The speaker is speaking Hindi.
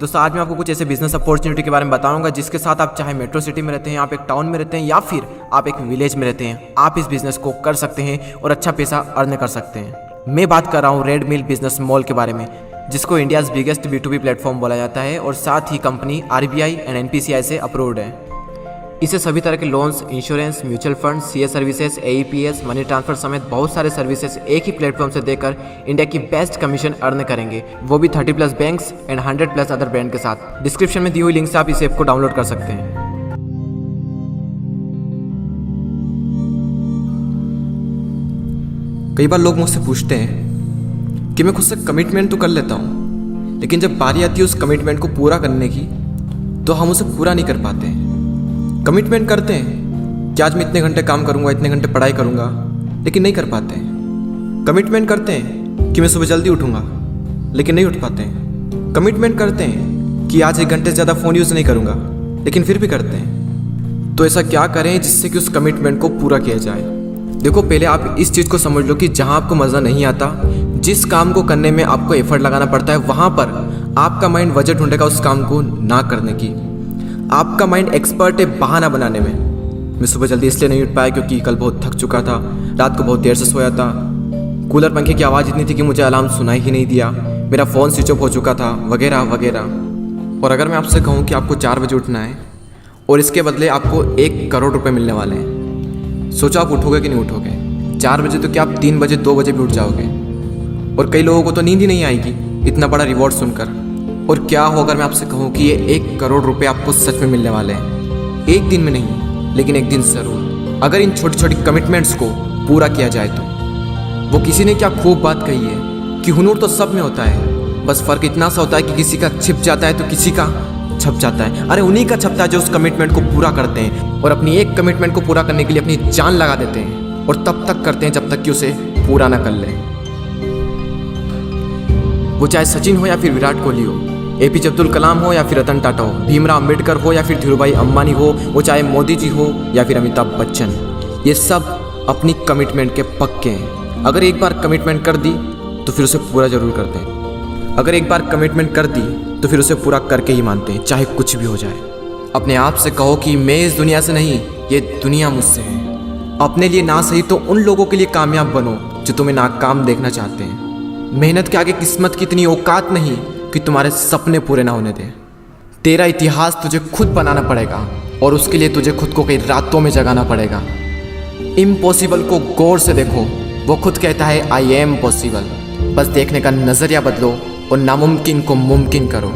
दोस्तों आज मैं आपको कुछ ऐसे बिजनेस अपॉर्चुनिटी के बारे में बताऊंगा जिसके साथ आप चाहे मेट्रो सिटी में रहते हैं, आप एक टाउन में रहते हैं या फिर आप एक विलेज में रहते हैं, आप इस बिजनेस को कर सकते हैं और अच्छा पैसा अर्न कर सकते हैं। मैं बात कर रहा हूँ रेड मिल बिजनेस मॉल के बारे में, जिसको इंडियाज़ बिगेस्ट B2B प्लेटफॉर्म बोला जाता है और साथ ही कंपनी RBI एंड NPCI से अप्रूव्ड है। इसे सभी तरह के loans, insurance, mutual fund, CA services, AEPS, money transfer समेत बहुत सारे सर्विसेज एक ही प्लेटफॉर्म से देकर इंडिया की बेस्ट कमीशन अर्न करेंगे, वो भी 30+ बैंक्स एंड 100+ अदर ब्रांड के साथ। डिस्क्रिप्शन में दी हुई लिंक से आप इस ऐप को डाउनलोड कर सकते हैं। कई बार लोग मुझसे पूछते हैं कि मैं खुद से कमिटमेंट तो कर लेता हूँ, लेकिन जब बारी आती है उस कमिटमेंट को पूरा करने की तो हम उसे पूरा नहीं कर पाते हैं। कमिटमेंट करते हैं कि आज मैं इतने घंटे काम करूंगा, इतने घंटे पढ़ाई करूंगा, लेकिन नहीं कर पाते हैं। कमिटमेंट करते हैं कि मैं सुबह जल्दी उठूंगा, लेकिन नहीं उठ पाते हैं। कमिटमेंट करते हैं कि आज 1 घंटे से ज़्यादा फ़ोन यूज़ नहीं करूंगा, लेकिन फिर भी करते हैं। तो ऐसा क्या करें जिससे कि उस कमिटमेंट को पूरा किया जाए? देखो, पहले आप इस चीज़ को समझ लो कि जहाँ आपको मज़ा नहीं आता, जिस काम को करने में आपको एफर्ट लगाना पड़ता है, वहाँ पर आपका माइंड वजह ढूंढेगा उस काम को ना करने की। आपका माइंड एक्सपर्ट है बहाना बनाने में। मैं सुबह जल्दी इसलिए नहीं उठ पाया क्योंकि कल बहुत थक चुका था, रात को बहुत देर से सोया था, कूलर पंखे की आवाज़ इतनी थी कि मुझे अलार्म सुनाई ही नहीं दिया, मेरा फ़ोन स्विच ऑफ हो चुका था, वगैरह वगैरह। और अगर मैं आपसे कहूँ कि आपको 4 बजे उठना है और इसके बदले आपको 1 करोड़ रुपये मिलने वाले हैं, सोचो आप उठोगे कि नहीं उठोगे? 4 बजे तो क्या आप 3 बजे 2 बजे भी उठ जाओगे? और कई लोगों को तो नींद ही नहीं आएगी इतना बड़ा रिवॉर्ड सुनकर। और क्या हो अगर मैं आपसे कहूँ कि ये 1 करोड़ रुपए आपको सच में मिलने वाले हैं? एक दिन में नहीं, लेकिन एक दिन ज़रूर, अगर इन छोटी छोटी कमिटमेंट्स को पूरा किया जाए तो। वो किसी ने क्या खूब बात कही है कि हुनर तो सब में होता है, बस फ़र्क इतना सा होता है कि किसी का छिप जाता है तो किसी का छप जाता है। अरे उन्हीं का छपता है जो उस कमिटमेंट को पूरा करते हैं और अपनी एक कमिटमेंट को पूरा करने के लिए अपनी जान लगा देते हैं, और तब तक करते हैं जब तक कि उसे पूरा ना कर लें। वो चाहे सचिन हो या फिर विराट कोहली हो, APJ अब्दुल कलाम हो या फिर रतन टाटा हो, भीमराव अम्बेडकर हो या फिर धीरूभाई अंबानी हो, वो चाहे मोदी जी हो या फिर अमिताभ बच्चन, ये सब अपनी कमिटमेंट के पक्के हैं। अगर एक बार कमिटमेंट कर दी तो फिर उसे पूरा जरूर करते हैं। अगर एक बार कमिटमेंट कर दी तो फिर उसे पूरा करके ही मानते हैं, चाहे कुछ भी हो जाए। अपने आप से कहो कि मैं इस दुनिया से नहीं, ये दुनिया मुझसे है। अपने लिए ना सही तो उन लोगों के लिए कामयाब बनो जो तुम्हें नाकाम देखना चाहते हैं। मेहनत के आगे किस्मत की इतनी औकात नहीं कि तुम्हारे सपने पूरे ना होने दे। तेरा इतिहास तुझे खुद बनाना पड़ेगा और उसके लिए तुझे खुद को कई रातों में जगाना पड़ेगा। इम्पॉसिबल को गौर से देखो, वो खुद कहता है I am possible। बस देखने का नज़रिया बदलो और नामुमकिन को मुमकिन करो।